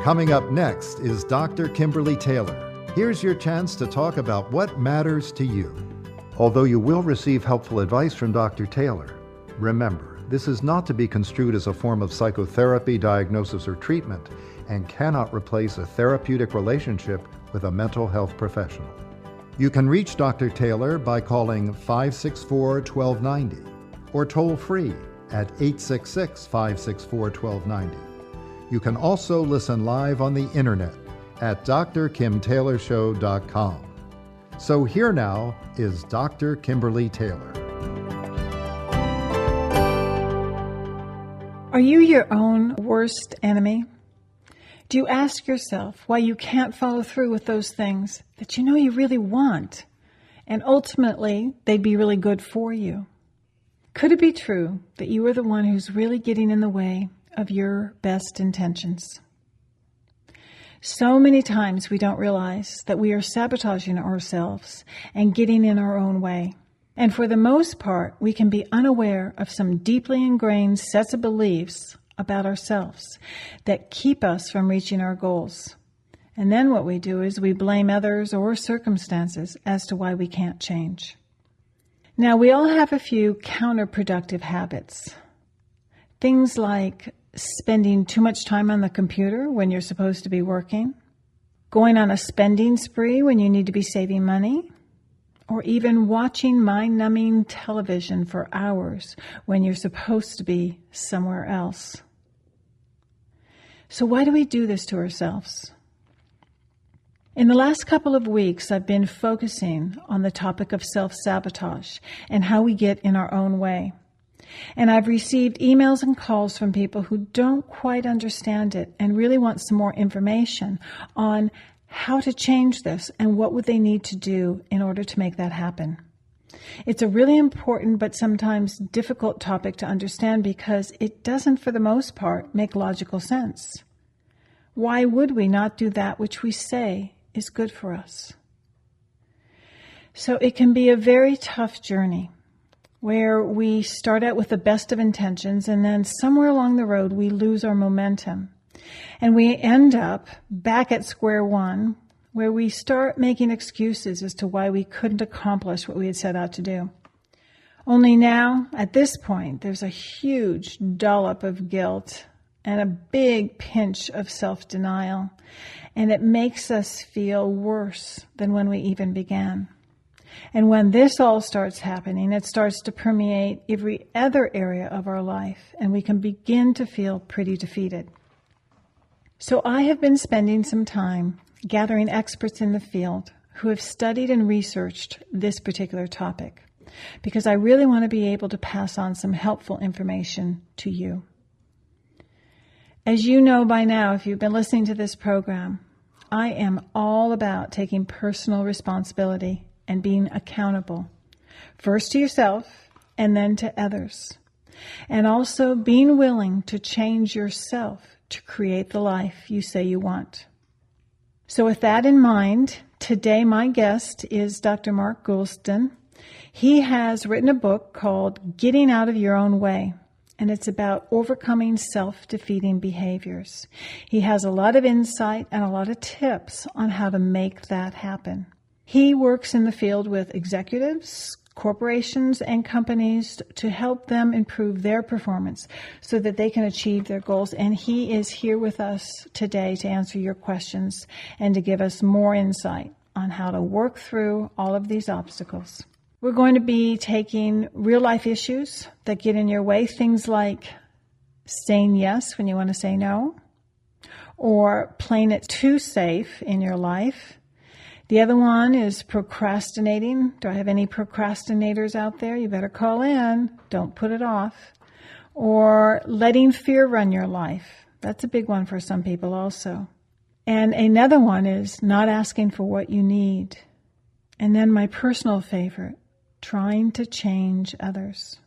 Coming up next is Dr. Kimberly Taylor. Here's your chance to talk about what matters to you. Although you will receive helpful advice from Dr. Taylor, remember, this is not to be construed as a form of psychotherapy, diagnosis, or treatment, and cannot replace a therapeutic relationship with a mental health professional. You can reach Dr. Taylor by calling 564-1290 or toll free at 866-564-1290. You can also listen live on the internet at drkimtaylorshow.com. So here now is Dr. Kimberly Taylor. Are you your own worst enemy? Do you ask yourself why you can't follow through with those things that you know you really want, and ultimately they'd be really good for you? Could it be true that you are the one who's really getting in the way of your best intentions? So many times we don't realize that we are sabotaging ourselves and getting in our own way. And for the most part, we can be unaware of some deeply ingrained sets of beliefs about ourselves that keep us from reaching our goals. And then what we do is we blame others or circumstances as to why we can't change. Now, we all have a few counterproductive habits. Things like spending too much time on the computer when you're supposed to be working, going on a spending spree when you need to be saving money, or even watching mind-numbing television for hours when you're supposed to be somewhere else. So why do we do this to ourselves? In the last couple of weeks, I've been focusing on the topic of self-sabotage and how we get in our own way. And I've received emails and calls from people who don't quite understand it and really want some more information on how to change this and what would they need to do in order to make that happen. It's a really important but sometimes difficult topic to understand because it doesn't, for the most part, make logical sense. Why would we not do that which we say is good for us? So it can be a very tough journey, where we start out with the best of intentions and then somewhere along the road we lose our momentum. And we end up back at square one, where we start making excuses as to why we couldn't accomplish what we had set out to do. Only now, at this point, there's a huge dollop of guilt and a big pinch of self-denial, and it makes us feel worse than when we even began. And when this all starts happening, it starts to permeate every other area of our life, and we can begin to feel pretty defeated. So I have been spending some time gathering experts in the field who have studied and researched this particular topic, because I really want to be able to pass on some helpful information to you. As you know by now, if you've been listening to this program, I am all about taking personal responsibility and being accountable, first to yourself and then to others. And also being willing to change yourself to create the life you say you want. So with that in mind, today my guest is Dr. Mark Goulston. He has written a book called Getting Out of Your Own Way, and it's about overcoming self-defeating behaviors. He has a lot of insight and a lot of tips on how to make that happen. He works in the field with executives, corporations, and companies to help them improve their performance so that they can achieve their goals. And he is here with us today to answer your questions and to give us more insight on how to work through all of these obstacles. We're going to be taking real-life issues that get in your way, things like saying yes when you want to say no, or playing it too safe in your life. The other one is procrastinating. Do I have any procrastinators out there? You better call in. Don't put it off. Or letting fear run your life. That's a big one for some people also. And another one is not asking for what you need. And then my personal favorite, trying to change others.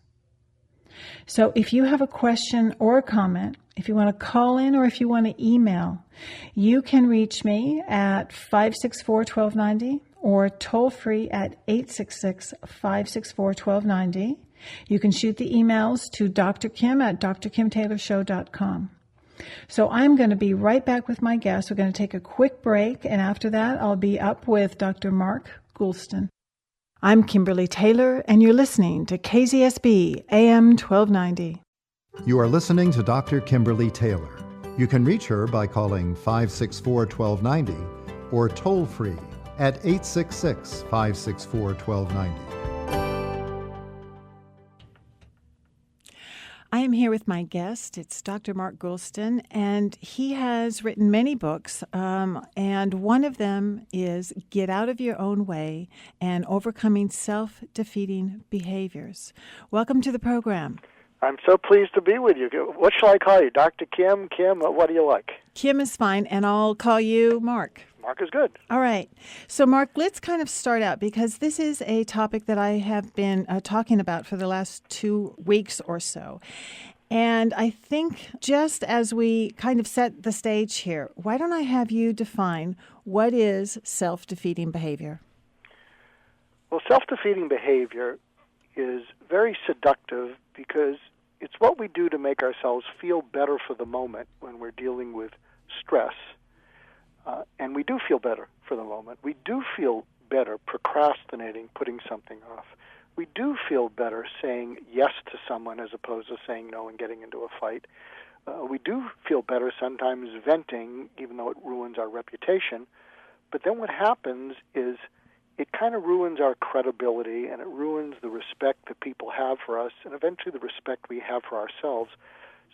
So if you have a question or a comment, if you want to call in or if you want to email, you can reach me at 564-1290 or toll free at 866-564-1290. You can shoot the emails to Dr. Kim at drkimtaylorshow.com. So I'm going to be right back with my guest. We're going to take a quick break, and after that, I'll be up with Dr. Mark Goulston. I'm Kimberly Taylor, and you're listening to KZSB AM 1290. You are listening to Dr. Kimberly Taylor. You can reach her by calling 564-1290 or toll free at 866-564-1290. I am here with my guest. It's Dr. Mark Goulston, and he has written many books, and one of them is Get Out of Your Own Way and Overcoming Self-Defeating Behaviors. Welcome to the program. I'm so pleased to be with you. What shall I call you? Dr. Kim? Kim? What do you like? Kim is fine, and I'll call you Mark. Mark is good. All right. So, Mark, let's kind of start out because this is a topic that I have been talking about for the last 2 weeks or so. And I think just as we kind of set the stage here, why don't I have you define what is self-defeating behavior? Well, self-defeating behavior is very seductive because it's what we do to make ourselves feel better for the moment when we're dealing with stress. And we do feel better for the moment. We do feel better procrastinating, putting something off. We do feel better saying yes to someone as opposed to saying no and getting into a fight. We do feel better sometimes venting, even though it ruins our reputation. But then what happens is it kind of ruins our credibility, and it ruins the respect that people have for us, and eventually the respect we have for ourselves.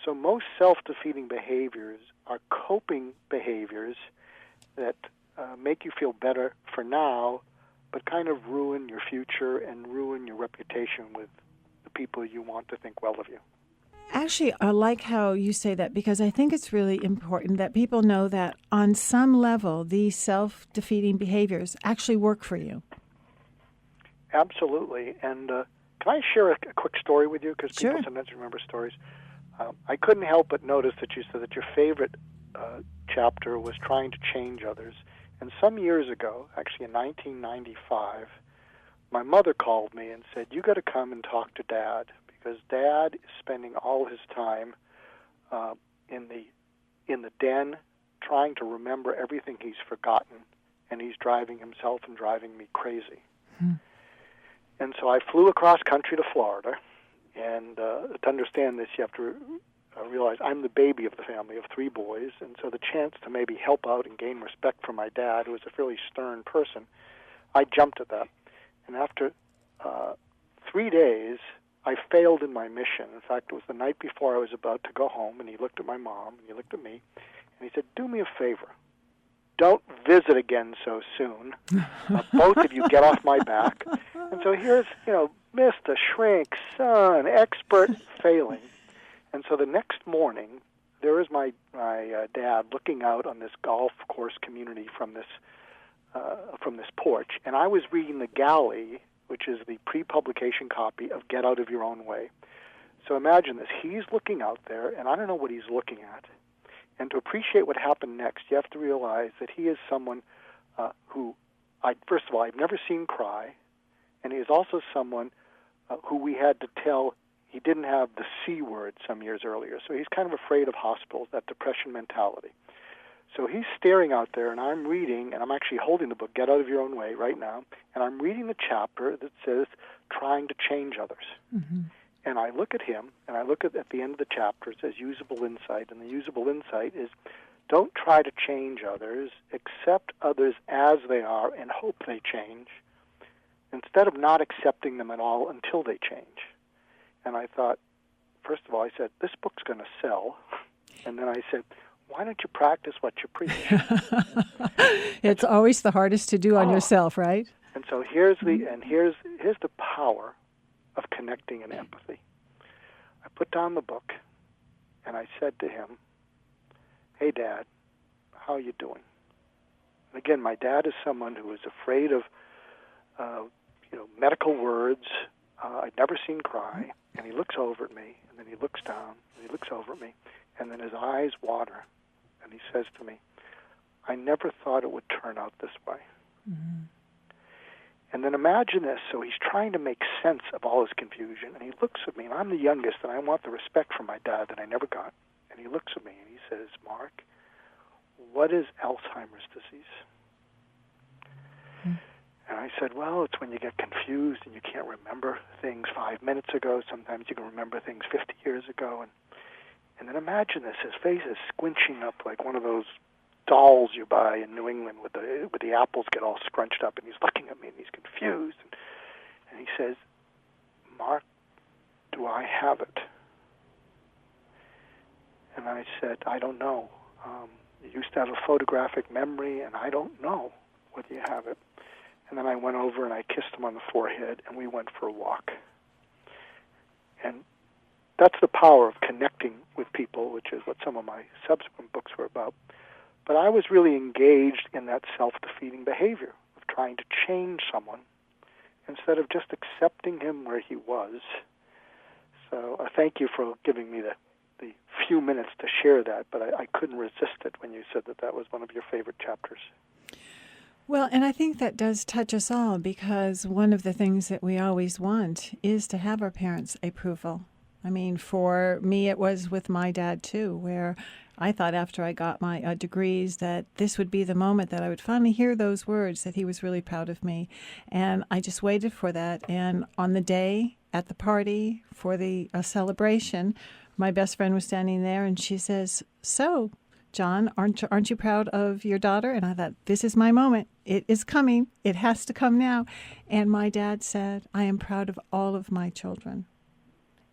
So most self-defeating behaviors are coping behaviors that make you feel better for now, but kind of ruin your future and ruin your reputation with the people you want to think well of you. Actually, I like how you say that because I think it's really important that people know that on some level, these self-defeating behaviors actually work for you. Absolutely. And can I share a quick story with you? Because people sometimes remember stories. I couldn't help but notice that you said that your favorite chapter was trying to change others. And some years ago, actually in 1995, my mother called me and said, "You got to come and talk to Dad, because Dad is spending all his time in the den trying to remember everything he's forgotten, and he's driving himself and driving me crazy." And so I flew across country to Florida, and to understand this, you have to realize I'm the baby of the family of 3 boys, and so the chance to maybe help out and gain respect from my dad, who was a fairly stern person, I jumped at that. And after 3 days, I failed in my mission. In fact, it was the night before I was about to go home, and he looked at my mom, and he looked at me, and he said, "Do me a favor. Don't visit again so soon. Both of you get off my back." And so here's, Mr. Shrink, son, expert failing. And so the next morning, there is my dad looking out on this golf course community from this porch, and I was reading the galley, which is the pre-publication copy of Get Out of Your Own Way. So imagine this. He's looking out there, and I don't know what he's looking at. And to appreciate what happened next, you have to realize that he is someone who, first of all, I've never seen cry, and he is also someone who we had to tell he didn't have the C word some years earlier. So he's kind of afraid of hospitals, that depression mentality. So he's staring out there, and I'm reading, and I'm actually holding the book, Get Out of Your Own Way, right now, and I'm reading the chapter that says, Trying to Change Others. Mm-hmm. And I look at him, and I look at the end of the chapter, it says usable insight, and the usable insight is, don't try to change others, accept others as they are and hope they change, instead of not accepting them at all until they change. And I thought, first of all, I said, this book's going to sell. And then I said, why don't you practice what you preach? It's always the hardest to do on yourself, right? And so here's the power of connecting and empathy. I put down the book, and I said to him, "Hey, Dad, how are you doing?" And again, my dad is someone who is afraid of medical words. I'd never seen cry, and he looks over at me, and then he looks down, and he looks over at me, and then his eyes water, and he says to me, "I never thought it would turn out this way." Mm-hmm. And then imagine this. So he's trying to make sense of all his confusion. And he looks at me, and I'm the youngest, and I want the respect from my dad that I never got. And he looks at me, and he says, Mark, what is Alzheimer's disease? And I said, well, it's when you get confused and you can't remember things 5 minutes ago. Sometimes you can remember things 50 years ago. And then imagine this. His face is squinching up like one of those dolls you buy in New England with the apples get all scrunched up. And he's looking at me and he's confused. And he says, Mark, do I have it? And I said, I don't know. You used to have a photographic memory, and I don't know whether you have it. And then I went over and I kissed him on the forehead, and we went for a walk. And that's the power of connecting with people, which is what some of my subsequent books were about. But I was really engaged in that self-defeating behavior of trying to change someone instead of just accepting him where he was. So thank you for giving me the few minutes to share that, but I couldn't resist it when you said that was one of your favorite chapters. Well, and I think that does touch us all, because one of the things that we always want is to have our parents' approval. I mean, for me, it was with my dad, too, where I thought after I got my degrees that this would be the moment that I would finally hear those words, that he was really proud of me. And I just waited for that. And on the day at the party for the celebration, my best friend was standing there, and she says, so, John, aren't you proud of your daughter? And I thought, this is my moment. It is coming. It has to come now. And my dad said, I am proud of all of my children.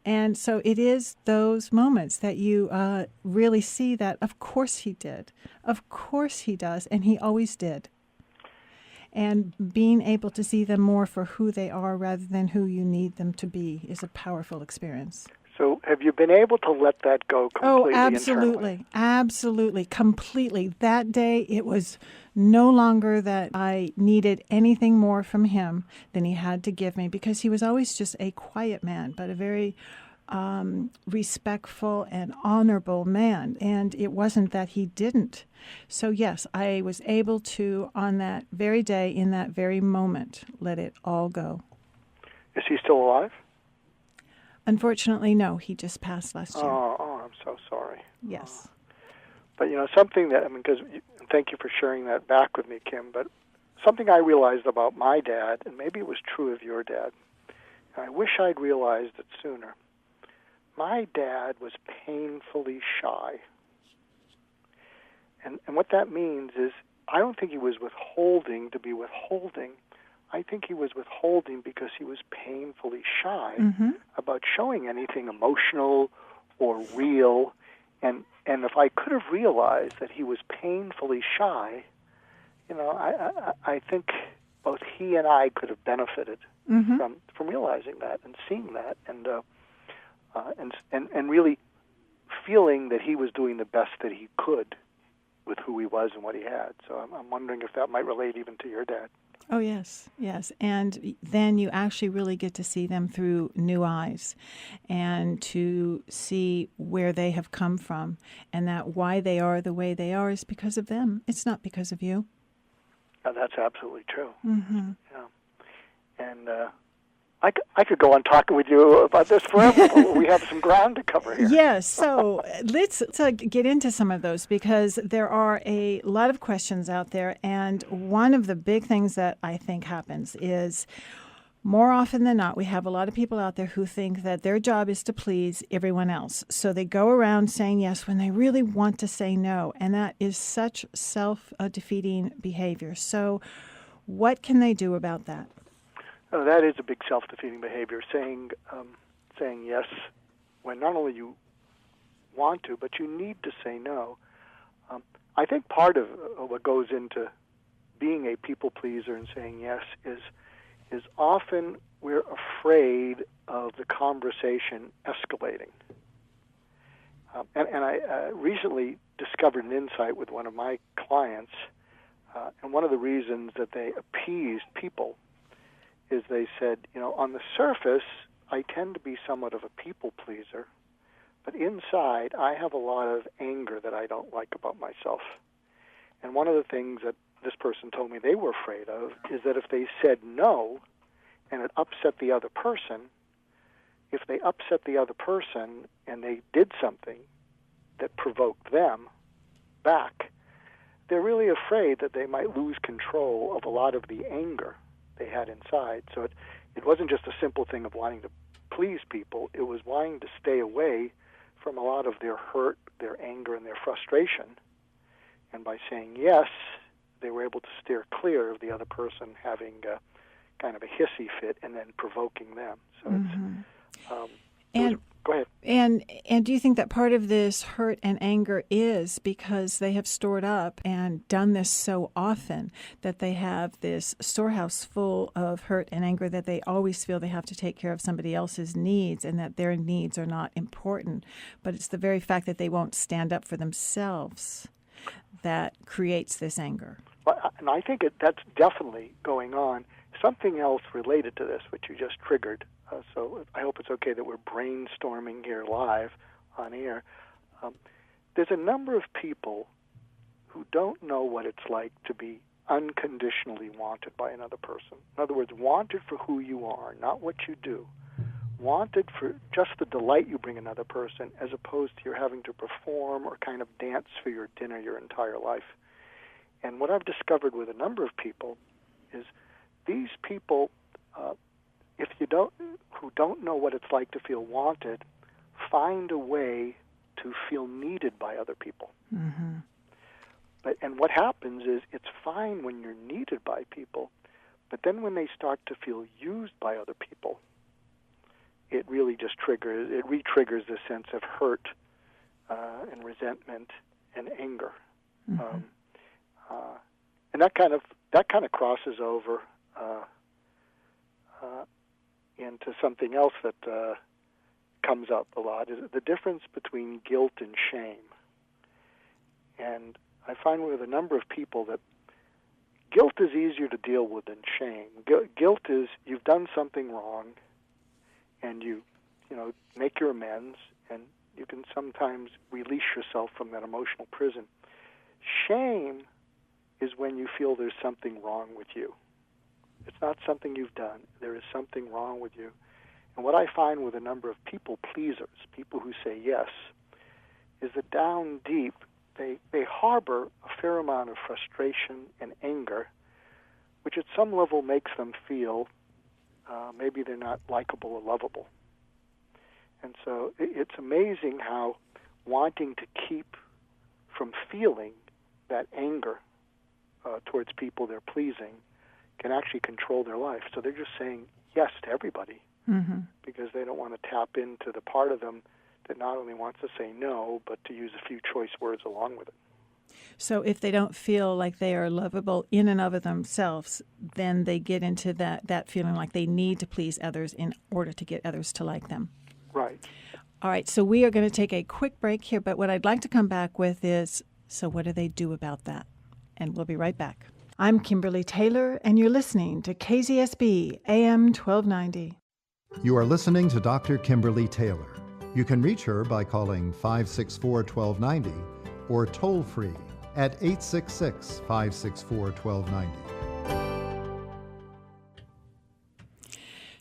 And so it is those moments that you really see that, of course he did. Of course he does. And he always did. And being able to see them more for who they are rather than who you need them to be is a powerful experience. So have you been able to let that go completely? Oh, absolutely. Internally? Absolutely. Completely. That day, it was no longer that I needed anything more from him than he had to give me, because he was always just a quiet man, but a very respectful and honorable man. And it wasn't that he didn't. So, yes, I was able to, on that very day, in that very moment, let it all go. Is he still alive? Unfortunately, no. He just passed last year. Oh, I'm so sorry. Yes. But, something that, because thank you for sharing that back with me, Kim, but something I realized about my dad, and maybe it was true of your dad, and I wish I'd realized it sooner. My dad was painfully shy. And what that means is, I don't think he was withholding to be withholding. I think he was withholding because he was painfully shy about showing anything emotional or real. And if I could have realized that he was painfully shy, I think both he and I could have benefited from realizing that and seeing that, and really feeling that he was doing the best that he could with who he was and what he had. So I'm wondering if that might relate even to your dad. Oh, yes, yes. And then you actually really get to see them through new eyes and to see where they have come from, and that why they are the way they are is because of them. It's not because of you. That's absolutely true. Mm-hmm. Yeah. And I could go on talking with you about this forever, but we have some ground to cover here. Yes, so let's get into some of those, because there are a lot of questions out there, and one of the big things that I think happens is, more often than not, we have a lot of people out there who think that their job is to please everyone else. So they go around saying yes when they really want to say no, and that is such self-defeating behavior. So what can they do about that? Oh, that is a big self-defeating behavior, saying yes when not only you want to, but you need to say no. I think part of what goes into being a people pleaser and saying yes is often we're afraid of the conversation escalating. And I recently discovered an insight with one of my clients, and one of the reasons that they appeased people is they said, on the surface, I tend to be somewhat of a people pleaser, but inside I have a lot of anger that I don't like about myself. And one of the things that this person told me they were afraid of is that if they said no and it upset the other person, if they upset the other person and they did something that provoked them back, they're really afraid that they might lose control of a lot of the anger they had inside. So it wasn't just a simple thing of wanting to please people. It was wanting to stay away from a lot of their hurt, their anger, and their frustration. And by saying yes, they were able to steer clear of the other person having kind of a hissy fit and then provoking them. So it's... Go ahead. And do you think that part of this hurt and anger is because they have stored up and done this so often that they have this storehouse full of hurt and anger that they always feel they have to take care of somebody else's needs and that their needs are not important, but it's the very fact that they won't stand up for themselves that creates this anger? Well, and I think that's definitely going on. Something else related to this, which you just triggered, so I hope it's okay that we're brainstorming here live on air. There's a number of people who don't know what it's like to be unconditionally wanted by another person. In other words, wanted for who you are, not what you do. Wanted for just the delight you bring another person, as opposed to your having to perform or kind of dance for your dinner your entire life. And what I've discovered with a number of people is these people, who don't know what it's like to feel wanted, find a way to feel needed by other people. Mm-hmm. And what happens is it's fine when you're needed by people, but then when they start to feel used by other people, it really just re-triggers this sense of hurt and resentment and anger. Mm-hmm. And that kind of crosses over into something else that comes up a lot, is the difference between guilt and shame. And I find with a number of people that guilt is easier to deal with than shame. Guilt is you've done something wrong, and you make your amends, and you can sometimes release yourself from that emotional prison. Shame is when you feel there's something wrong with you. It's not something you've done. There is something wrong with you. And what I find with a number of people pleasers, people who say yes, is that down deep they harbor a fair amount of frustration and anger, which at some level makes them feel maybe they're not likable or lovable. And so it's amazing how wanting to keep from feeling that anger towards people they're pleasing can actually control their life. So they're just saying yes to everybody because they don't want to tap into the part of them that not only wants to say no, but to use a few choice words along with it. So if they don't feel like they are lovable in and of themselves, then they get into that feeling like they need to please others in order to get others to like them. Right. All right, so we are going to take a quick break here, but what I'd like to come back with is, so what do they do about that? And we'll be right back. I'm Kimberly Taylor, and you're listening to KZSB AM 1290. You are listening to Dr. Kimberly Taylor. You can reach her by calling 564-1290 or toll-free at 866-564-1290.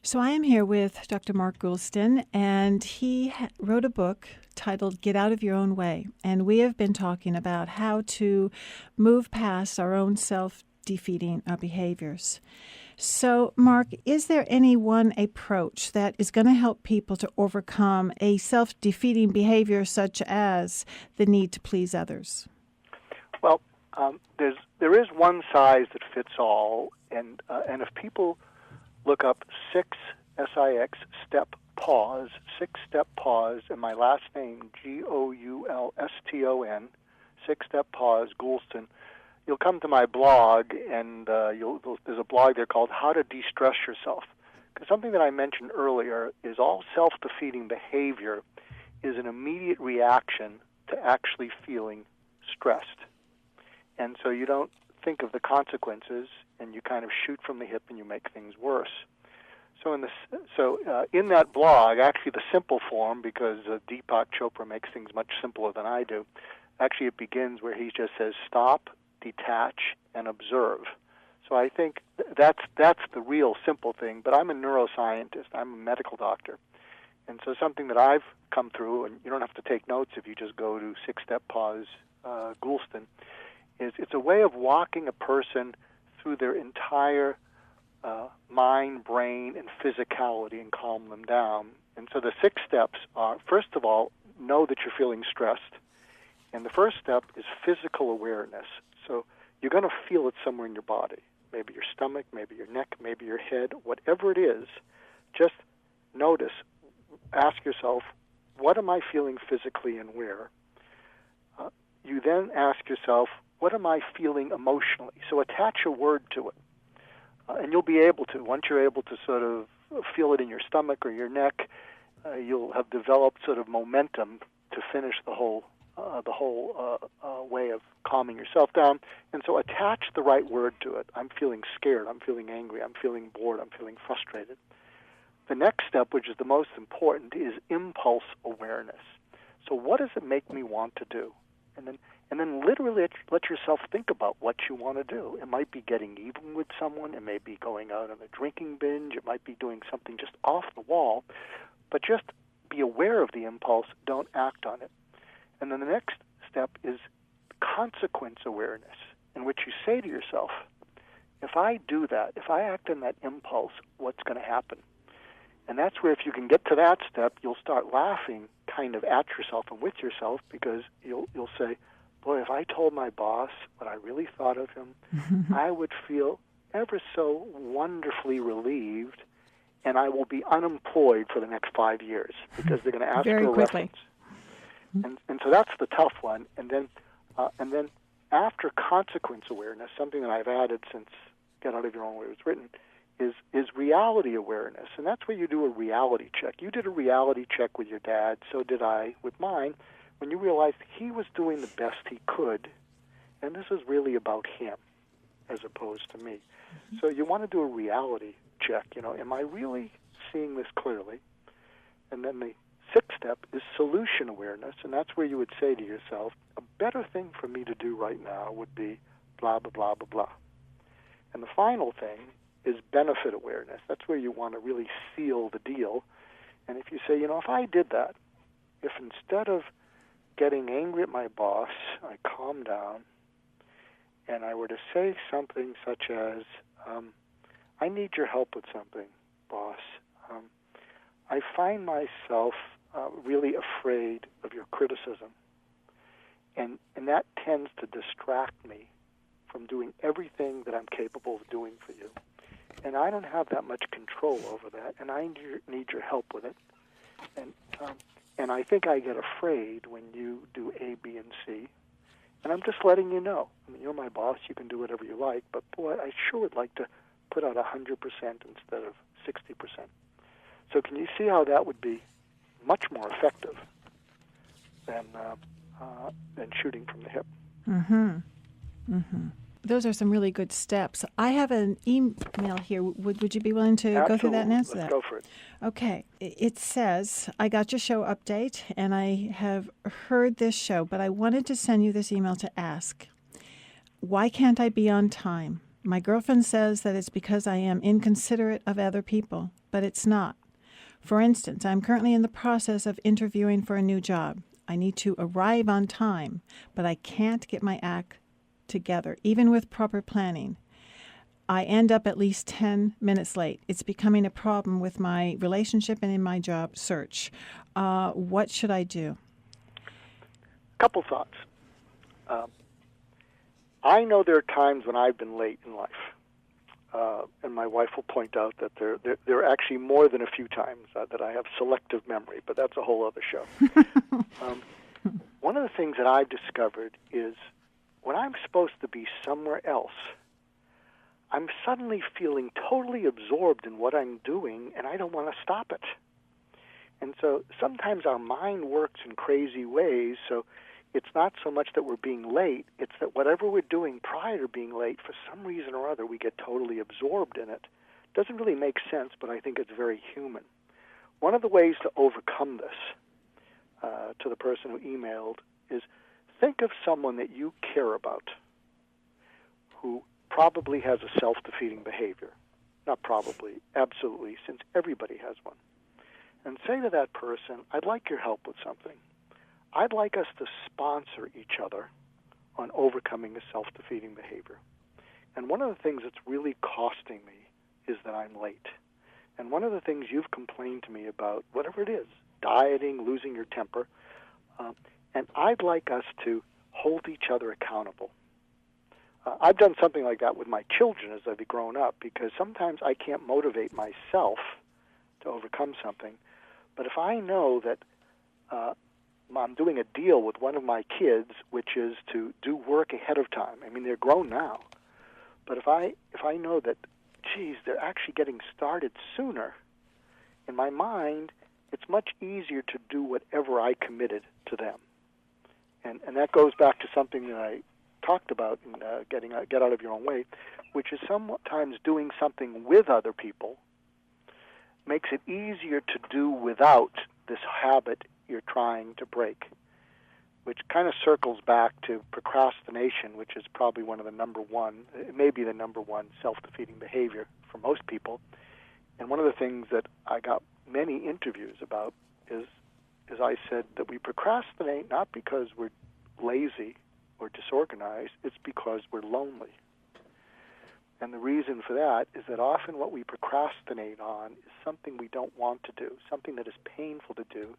So I am here with Dr. Mark Goulston, and he wrote a book titled Get Out of Your Own Way. And we have been talking about how to move past our own self-defeating behaviors. So, Mark, is there any one approach that is going to help people to overcome a self-defeating behavior such as the need to please others? Well, there is one size that fits all, and if people look up six step pause, and my last name, Goulston, 6-step pause, Goulston, you'll come to my blog, and there's a blog there called How to De-Stress Yourself. Because something that I mentioned earlier is all self-defeating behavior is an immediate reaction to actually feeling stressed. And so you don't think of the consequences, and you kind of shoot from the hip and you make things worse. So in that blog, actually the simple form, because Deepak Chopra makes things much simpler than I do, actually it begins where he just says, stop, detach, and observe. So I think that's the real simple thing. But I'm a neuroscientist. I'm a medical doctor. And so something that I've come through, and you don't have to take notes if you just go to 6-Step Pause Goulston, is it's a way of walking a person through their entire mind, brain, and physicality and calm them down. And so the 6 steps are, first of all, know that you're feeling stressed. And the first step is physical awareness. So you're going to feel it somewhere in your body, maybe your stomach, maybe your neck, maybe your head, whatever it is. Just notice, ask yourself, what am I feeling physically and where? You then ask yourself, what am I feeling emotionally? So attach a word to it. And you'll be able to, once you're able to sort of feel it in your stomach or your neck, you'll have developed sort of momentum to finish the whole way of calming yourself down. And so attach the right word to it. I'm feeling scared. I'm feeling angry. I'm feeling bored. I'm feeling frustrated. The next step, which is the most important, is impulse awareness. So what does it make me want to do? And then literally let yourself think about what you want to do. It might be getting even with someone. It may be going out on a drinking binge. It might be doing something just off the wall. But just be aware of the impulse. Don't act on it. And then the next step is consequence awareness, in which you say to yourself, if I do that, if I act on that impulse, what's going to happen? And that's where, if you can get to that step, you'll start laughing kind of at yourself and with yourself, because you'll say, boy, if I told my boss what I really thought of him, I would feel ever so wonderfully relieved, and I will be unemployed for the next 5 years because they're going to ask for a reference. And so that's the tough one. And then after consequence awareness, something that I've added since Get Out of Your Own Way was written, is reality awareness. And that's where you do a reality check. You did a reality check with your dad, so did I with mine, when you realized he was doing the best he could, and this is really about him as opposed to me. So you want to do a reality check. Am I really seeing this clearly? And then the 6th step is solution awareness, and that's where you would say to yourself, a better thing for me to do right now would be blah, blah, blah, blah, blah. And the final thing is benefit awareness. That's where you want to really seal the deal. And if you say, if I did that, if instead of getting angry at my boss, I calm down, and I were to say something such as, I need your help with something, boss. I find myself really afraid of your criticism, and that tends to distract me from doing everything that I'm capable of doing for you. And I don't have that much control over that, and I need your help with it. And I think I get afraid when you do A, B, and C. And I'm just letting you know. You're my boss. You can do whatever you like. But, boy, I sure would like to put out 100% instead of 60%. So can you see how that would be much more effective than shooting from the hip? Mm-hmm. Mm-hmm. Those are some really good steps. I have an email here. Would you be willing to Absolutely. go through that and answer Let's that? go for it. Okay. It says, I got your show update, and I have heard this show, but I wanted to send you this email to ask, why can't I be on time? My girlfriend says that it's because I am inconsiderate of other people, but it's not. For instance, I'm currently in the process of interviewing for a new job. I need to arrive on time, but I can't get my act together, even with proper planning. I end up at least 10 minutes late. It's becoming a problem with my relationship and in my job search. What should I do? Couple thoughts. I know there are times when I've been late in life, and my wife will point out that there are actually more than a few times that I have selective memory, but that's a whole other show. One of the things that I've discovered is when I'm supposed to be somewhere else, I'm suddenly feeling totally absorbed in what I'm doing, and I don't want to stop it. And so sometimes our mind works in crazy ways, so it's not so much that we're being late, it's that whatever we're doing prior to being late, for some reason or other, we get totally absorbed in it. Doesn't really make sense, but I think it's very human. One of the ways to overcome this, to the person who emailed, is think of someone that you care about who probably has a self-defeating behavior. Not probably, absolutely, since everybody has one. And say to that person, I'd like your help with something. I'd like us to sponsor each other on overcoming a self-defeating behavior. And one of the things that's really costing me is that I'm late. And one of the things you've complained to me about, whatever it is, dieting, losing your temper, and I'd like us to hold each other accountable. I've done something like that with my children as they've grown up, because sometimes I can't motivate myself to overcome something. But if I know that I'm doing a deal with one of my kids, which is to do work ahead of time. I mean, they're grown now. But if I know that, geez, they're actually getting started sooner, in my mind, it's much easier to do whatever I committed to them. And that goes back to something that I talked about in Get Out of Your Own Way, which is sometimes doing something with other people makes it easier to do without this habit you're trying to break, which kind of circles back to procrastination, which is probably one of the number one, it may be the number one self-defeating behavior for most people. And one of the things that I got many interviews about is I said that we procrastinate not because we're lazy or disorganized, it's because we're lonely. And the reason for that is that often what we procrastinate on is something we don't want to do, something that is painful to do.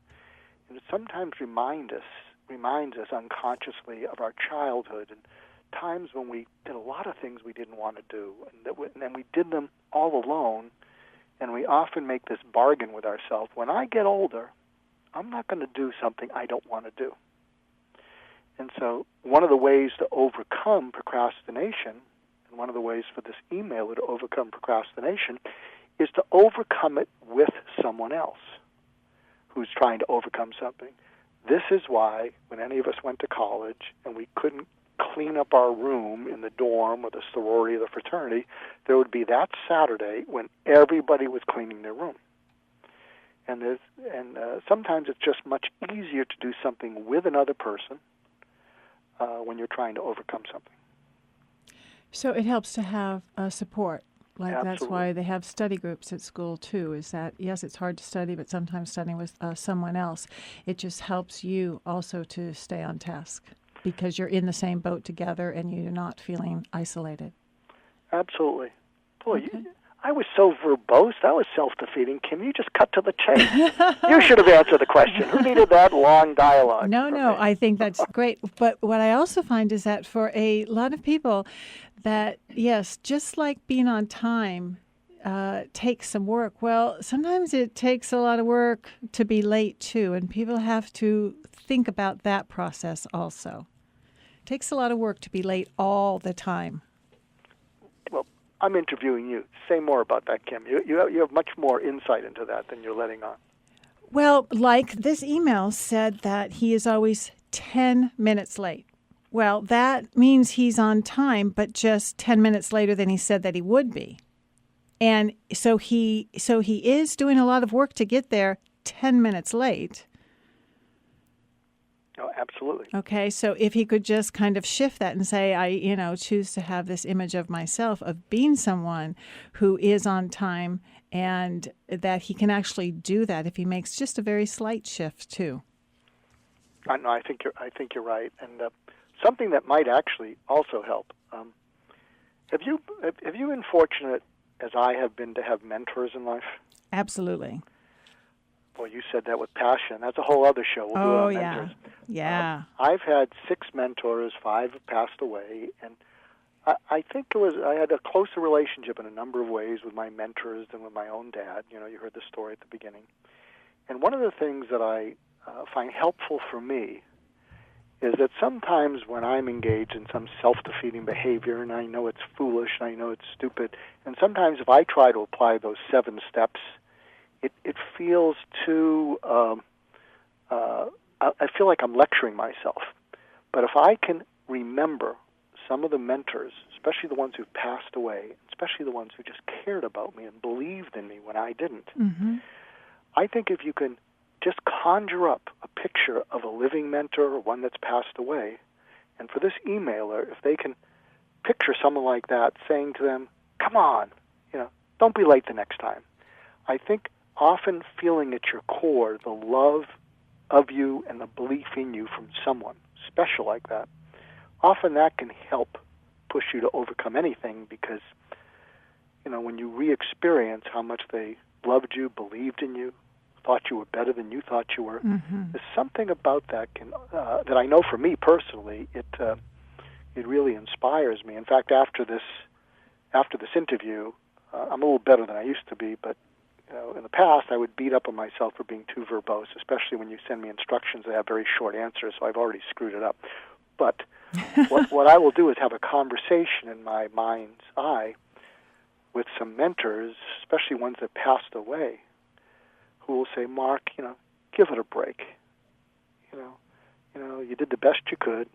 And it sometimes reminds us unconsciously of our childhood and times when we did a lot of things we didn't want to do, and then we did them all alone. And we often make this bargain with ourselves: when I get older, I'm not going to do something I don't want to do. And so one of the ways to overcome procrastination, and one of the ways for this emailer to overcome procrastination, is to overcome it with someone else who's trying to overcome something. This is why when any of us went to college and we couldn't clean up our room in the dorm or the sorority or the fraternity, there would be that Saturday when everybody was cleaning their room. And sometimes it's just much easier to do something with another person when you're trying to overcome something. So it helps to have support. Like Absolutely. That's why they have study groups at school too, is that, yes, it's hard to study, but sometimes studying with someone else, it just helps you also to stay on task because you're in the same boat together and you're not feeling isolated. Absolutely. Boy, Okay. I was so verbose. That was self-defeating. Kim, you just cut to the chase. You should have answered the question. Who needed that long dialogue? No, I think that's great. But what I also find is that for a lot of people that, yes, just like being on time takes some work. Well, sometimes it takes a lot of work to be late too, and people have to think about that process also. It takes a lot of work to be late all the time. Well, I'm interviewing you. Say more about that, Kim. You have much more insight into that than you're letting on. Well, like this email said that he is always 10 minutes late. Well, that means he's on time, but just 10 minutes later than he said that he would be. And so he is doing a lot of work to get there 10 minutes late. Oh, absolutely. Okay, so if he could just kind of shift that and say, I choose to have this image of myself of being someone who is on time, and that he can actually do that if he makes just a very slight shift too. No, I think you're right, and something that might actually also help. Have you been fortunate, as I have been, to have mentors in life? Absolutely. Well, you said that with passion. That's a whole other show. We'll do it on mentors. Yeah. I've had 6 mentors, 5 have passed away, and I think I had a closer relationship in a number of ways with my mentors than with my own dad. You heard the story at the beginning. And one of the things that I find helpful for me is that sometimes when I'm engaged in some self-defeating behavior, and I know it's foolish, and I know it's stupid, and sometimes if I try to apply those 7 steps, it feels too, I feel like I'm lecturing myself. But if I can remember some of the mentors, especially the ones who've passed away, especially the ones who just cared about me and believed in me when I didn't, I think if you can just conjure up a picture of a living mentor or one that's passed away, and for this emailer, if they can picture someone like that saying to them, come on, don't be late the next time. I think often feeling at your core the love of you and the belief in you from someone special like that, often that can help push you to overcome anything, because, when you re-experience how much they loved you, believed in you, thought you were better than you thought you were, there's something about that that I know for me personally, it really inspires me. In fact, after this interview, I'm a little better than I used to be, but in the past I would beat up on myself for being too verbose, especially when you send me instructions that have very short answers, so I've already screwed it up. But what I will do is have a conversation in my mind's eye with some mentors, especially ones that passed away, who will say, Mark, give it a break. You did the best you could.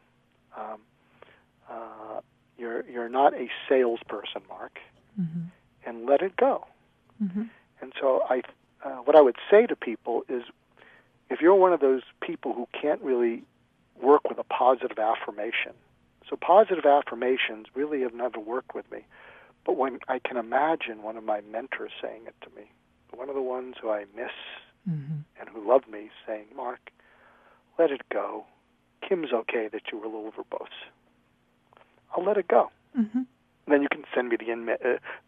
You're not a salesperson, Mark, and let it go. And so what I would say to people is, if you're one of those people who can't really work with a positive affirmation, so positive affirmations really have never worked with me, but when I can imagine one of my mentors saying it to me, one of the ones who I miss and who loved me saying, Mark, let it go. Kim's okay that you were a little verbose. I'll let it go. Then you can send me the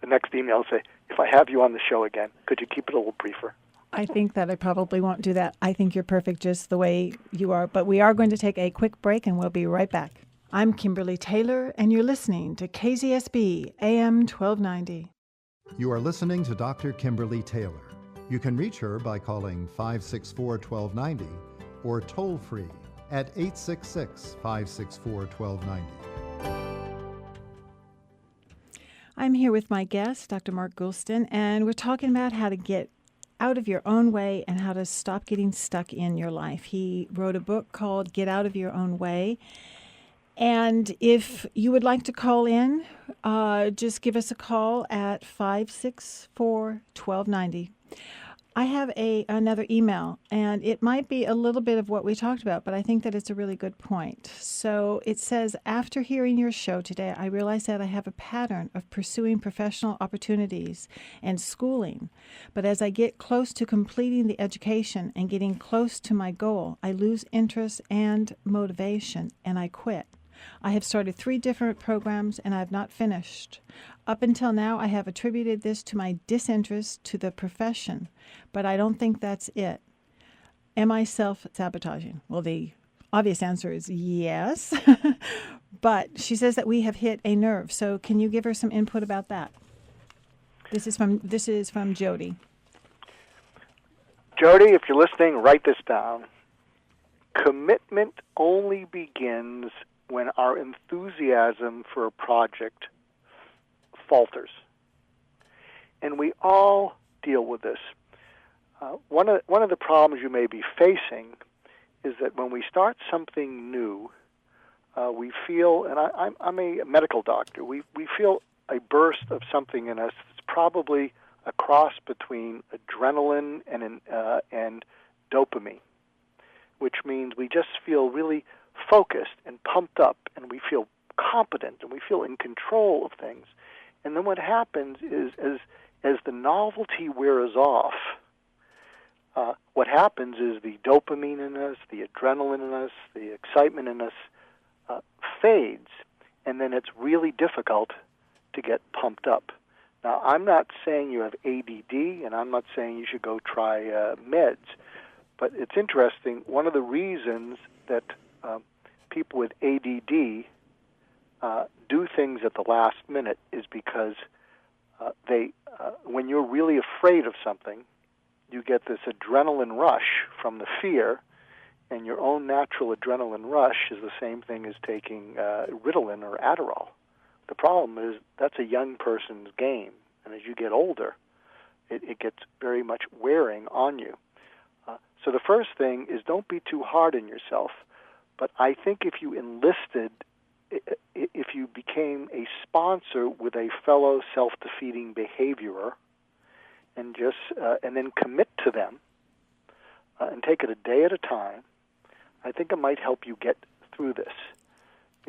next email and say, if I have you on the show again, could you keep it a little briefer? I think that I probably won't do that. I think you're perfect just the way you are. But we are going to take a quick break, and we'll be right back. I'm Kimberly Taylor, and you're listening to KZSB AM 1290. You are listening to Dr. Kimberly Taylor. You can reach her by calling 564-1290 or toll-free at 866-564-1290. I'm here with my guest, Dr. Mark Goulston, and we're talking about how to get out of your own way and how to stop getting stuck in your life. He wrote a book called Get Out of Your Own Way. And if you would like to call in, just give us a call at 564-1290. I have another email, and it might be a little bit of what we talked about, but I think that it's a really good point. So it says, after hearing your show today, I realize that I have a pattern of pursuing professional opportunities and schooling. But as I get close to completing the education and getting close to my goal, I lose interest and motivation, and I quit. I have started 3 different programs, and I have not finished. Up until now, I have attributed this to my disinterest to the profession, but I don't think that's it. Am I self-sabotaging? Well, the obvious answer is yes, but she says that we have hit a nerve. So can you give her some input about that? This is from Jody. Jody, if you're listening, write this down. Commitment only begins when our enthusiasm for a project falters. And we all deal with this. One of the problems you may be facing is that when we start something new, we feel, and I'm a medical doctor, we feel a burst of something in us that's probably a cross between adrenaline and dopamine, which means we just feel really focused and pumped up, and we feel competent, and we feel in control of things. And then what happens is, as the novelty wears off, what happens is the dopamine in us, the adrenaline in us, the excitement in us fades, and then it's really difficult to get pumped up. Now, I'm not saying you have ADD, and I'm not saying you should go try meds, but it's interesting. One of the reasons that people with ADD do things at the last minute is because when you're really afraid of something, you get this adrenaline rush from the fear, and your own natural adrenaline rush is the same thing as taking Ritalin or Adderall. The problem is that's a young person's game, and as you get older, it gets very much wearing on you. So the first thing is, don't be too hard on yourself. But I think if you became a sponsor with a fellow self-defeating behaviorer, and then commit to them and take it a day at a time, I think it might help you get through this.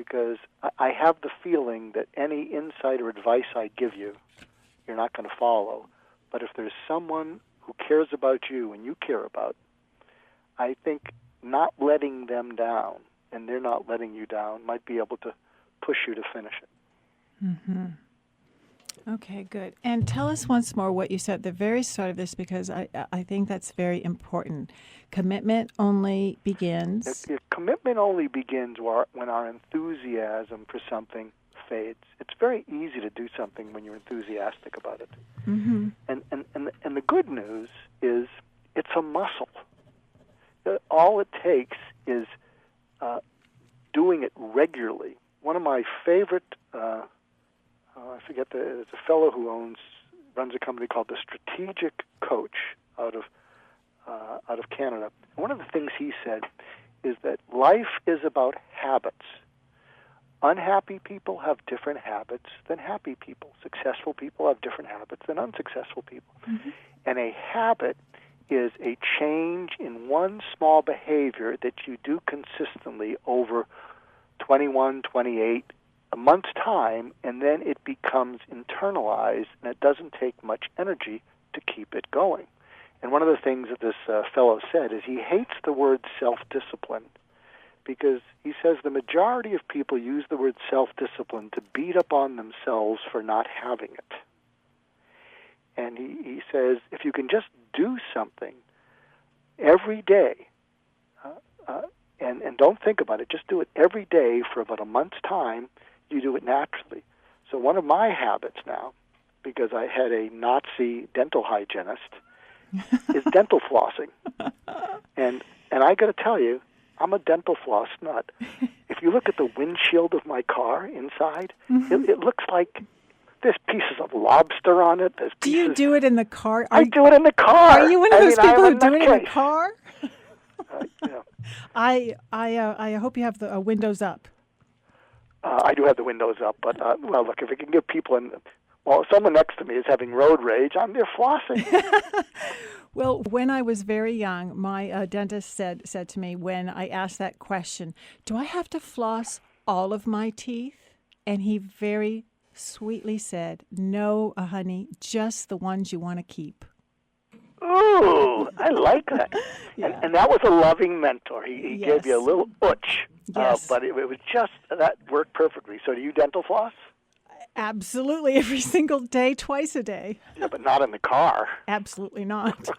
because I have the feeling that any insight or advice I give you, you're not going to follow. But if there's someone who cares about you and you care about, I think not letting them down and they're not letting you down might be able to push you to finish it. Mm-hmm. Okay, good. And tell us once more what you said at the very start of this, because I think that's very important. Commitment only begins. Commitment only begins when our enthusiasm for something fades. It's very easy to do something when you're enthusiastic about it. Mm-hmm. And the good news is it's a muscle. All it takes is doing it regularly. One of my favorite, I forget, there's a fellow who runs a company called The Strategic Coach out of Canada. One of the things he said is that life is about habits. Unhappy people have different habits than happy people. Successful people have different habits than unsuccessful people. Mm-hmm. And a habit is a change in one small behavior that you do consistently over 21, 28, a month's time, and then it becomes internalized, and it doesn't take much energy to keep it going. And one of the things that this fellow said is he hates the word self-discipline, because he says the majority of people use the word self-discipline to beat up on themselves for not having it. And he says if you can just do something every day, and don't think about it, just do it every day for about a month's time, you do it naturally. So one of my habits now, because I had a Nazi dental hygienist, is dental flossing. And I got to tell you, I'm a dental floss nut. If you look at the windshield of my car inside, mm-hmm. it looks like there's pieces of lobster on it. Do you do it in the car? I do it in the car. Are you one of those people who do it in the car? Yeah. I hope you have the windows up. I do have the windows up, but well, look, if it can give people if someone next to me is having road rage, I'm there flossing. Well, when I was very young, my dentist said to me when I asked that question, do I have to floss all of my teeth? And he very sweetly said, no, honey, just the ones you want to keep. Ooh, I like that. Yeah. And that was a loving mentor. He Yes. gave you a little ooch, yes. But it was just, that worked perfectly. So do you dental floss? Absolutely, every single day, twice a day. Yeah, but not in the car. Absolutely not.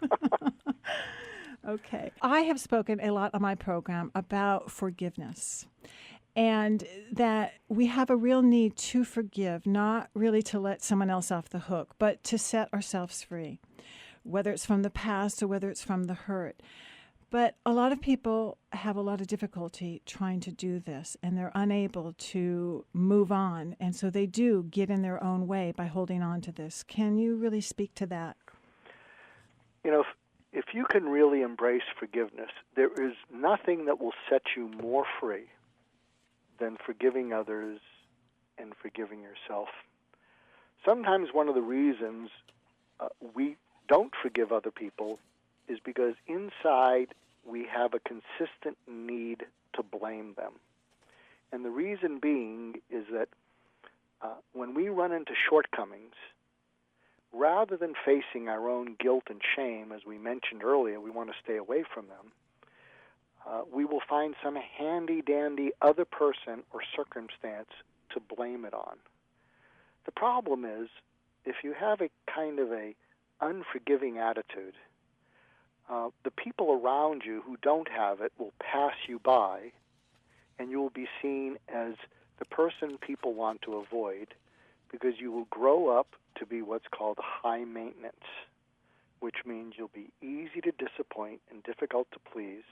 Okay. I have spoken a lot on my program about forgiveness, and that we have a real need to forgive, not really to let someone else off the hook, but to set ourselves free, whether it's from the past or whether it's from the hurt. But a lot of people have a lot of difficulty trying to do this, and they're unable to move on. And so they do get in their own way by holding on to this. Can you really speak to that? You know, if you can really embrace forgiveness, there is nothing that will set you more free than forgiving others and forgiving yourself. Sometimes one of the reasons we don't forgive other people is because inside we have a consistent need to blame them. And the reason being is that when we run into shortcomings, rather than facing our own guilt and shame, as we mentioned earlier, we want to stay away from them, we will find some handy-dandy other person or circumstance to blame it on. The problem is, if you have a kind of a unforgiving attitude, the people around you who don't have it will pass you by, and you will be seen as the person people want to avoid, because you will grow up to be what's called high maintenance, which means you'll be easy to disappoint and difficult to please,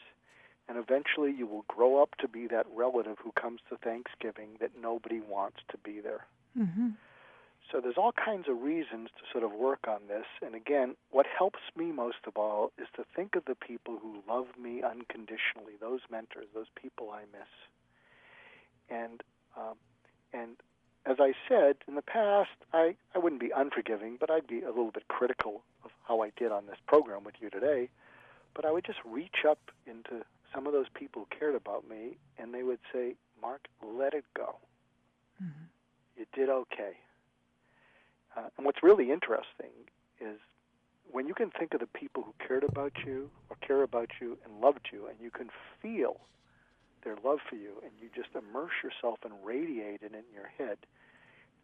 and eventually you will grow up to be that relative who comes to Thanksgiving that nobody wants to be there. Mm-hmm. So there's all kinds of reasons to sort of work on this. And again, what helps me most of all is to think of the people who love me unconditionally, those mentors, those people I miss. And as I said, in the past, I wouldn't be unforgiving, but I'd be a little bit critical of how I did on this program with you today. But I would just reach up into some of those people who cared about me, and they would say, Mark, let it go. Mm-hmm. You did okay. And what's really interesting is when you can think of the people who cared about you or care about you and loved you, and you can feel their love for you, and you just immerse yourself and radiate it in your head,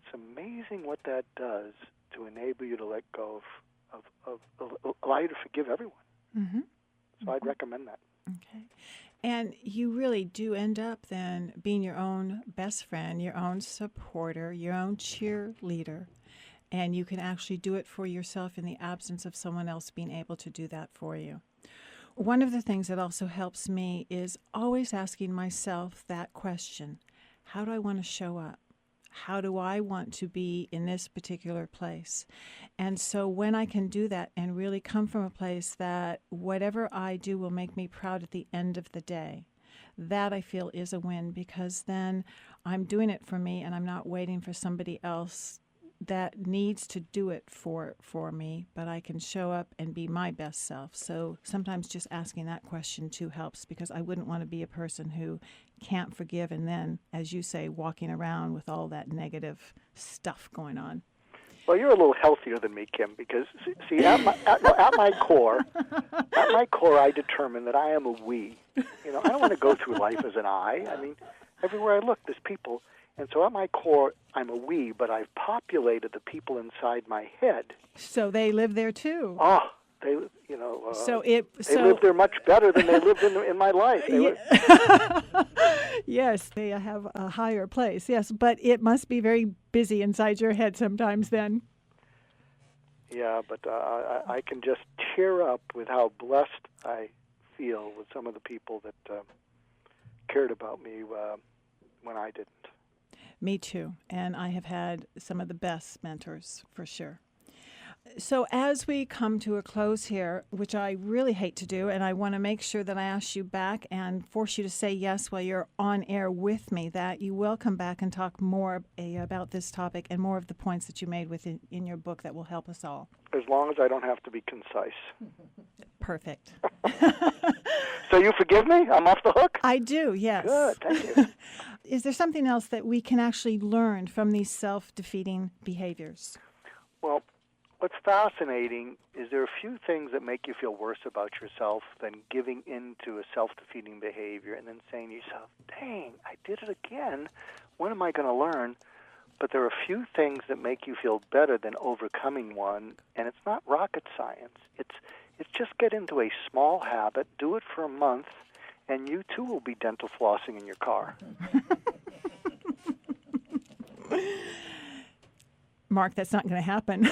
it's amazing what that does to enable you to let go of allow you to forgive everyone. Mm-hmm. So I'd recommend that. Okay. And you really do end up then being your own best friend, your own supporter, your own cheerleader. And you can actually do it for yourself in the absence of someone else being able to do that for you. One of the things that also helps me is always asking myself that question: how do I want to show up? How do I want to be in this particular place? And so when I can do that and really come from a place that whatever I do will make me proud at the end of the day, that I feel is a win, because then I'm doing it for me and I'm not waiting for somebody else that needs to do it for me, but I can show up and be my best self. So sometimes just asking that question too helps, because I wouldn't want to be a person who can't forgive and then, as you say, walking around with all that negative stuff going on. Well, you're a little healthier than me, Kim, because see, at my core, I determine that I am a we. You know, I don't want to go through life as an I. I mean, everywhere I look, there's people. And so at my core, I'm a we, but I've populated the people inside my head. So they live there too. Oh, they live there much better than they lived in my life. Yes, they have a higher place. Yes, but it must be very busy inside your head sometimes then. Yeah, but I can just tear up with how blessed I feel with some of the people that cared about me when I didn't. Me too. And I have had some of the best mentors, for sure. So as we come to a close here, which I really hate to do, and I want to make sure that I ask you back and force you to say yes while you're on air with me, that you will come back and talk more about this topic and more of the points that you made in your book that will help us all. As long as I don't have to be concise. Perfect. So you forgive me? I'm off the hook? I do, yes. Good, thank you. Is there something else that we can actually learn from these self-defeating behaviors? Well, what's fascinating is there are a few things that make you feel worse about yourself than giving into a self-defeating behavior and then saying to yourself, dang, I did it again. When am I going to learn? But there are a few things that make you feel better than overcoming one, and it's not rocket science. It's just get into a small habit, do it for a month, and you too will be dental flossing in your car. Mark, that's not going to happen.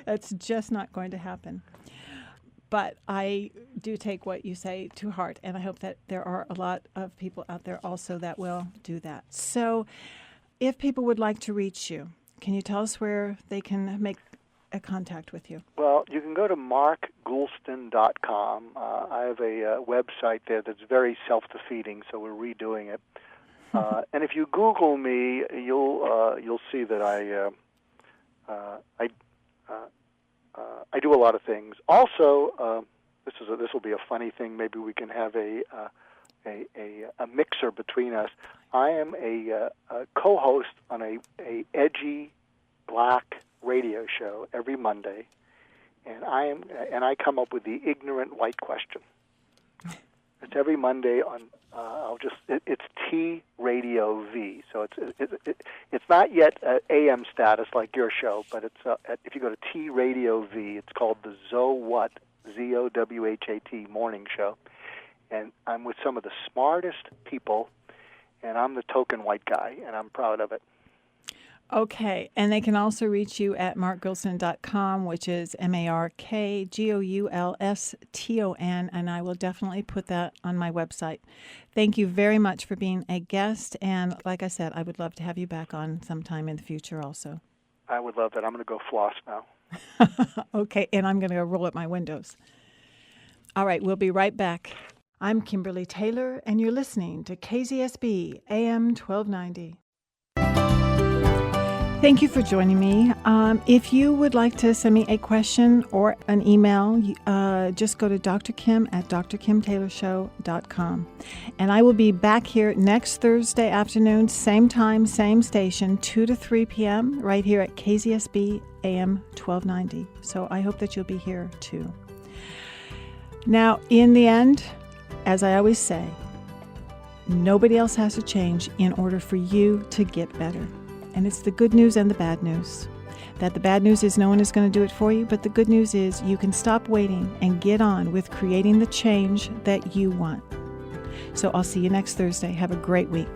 That's just not going to happen. But I do take what you say to heart, and I hope that there are a lot of people out there also that will do that. So if people would like to reach you, can you tell us where they can make a contact with you? Well, you can go to markgoulston.com. I have a website there that's very self-defeating, so we're redoing it. And if you Google me, you'll see that I do a lot of things. Also, this will be a funny thing. Maybe we can have a mixer between us. I am a co-host on a edgy black radio show every Monday, and I come up with the ignorant white question. It's every Monday on it's T Radio V, so it's not yet AM status like your show, but it's if you go to T Radio V, it's called the Zowhat ZOWHAT morning show, and I'm with some of the smartest people, and I'm the token white guy, and I'm proud of it. Okay, and they can also reach you at markgoulston.com, which is MarkGoulston, and I will definitely put that on my website. Thank you very much for being a guest, and like I said, I would love to have you back on sometime in the future also. I would love that. I'm going to go floss now. Okay, and I'm going to go roll up my windows. All right, we'll be right back. I'm Kimberly Taylor, and you're listening to KZSB AM 1290. Thank you for joining me. If you would like to send me a question or an email, just go to drkim@drkimtaylorshow.com. And I will be back here next Thursday afternoon, same time, same station, 2 to 3 p.m., right here at KZSB AM 1290. So I hope that you'll be here too. Now, in the end, as I always say, nobody else has to change in order for you to get better. And it's the good news and the bad news. That the bad news is no one is going to do it for you, but the good news is you can stop waiting and get on with creating the change that you want. So I'll see you next Thursday. Have a great week.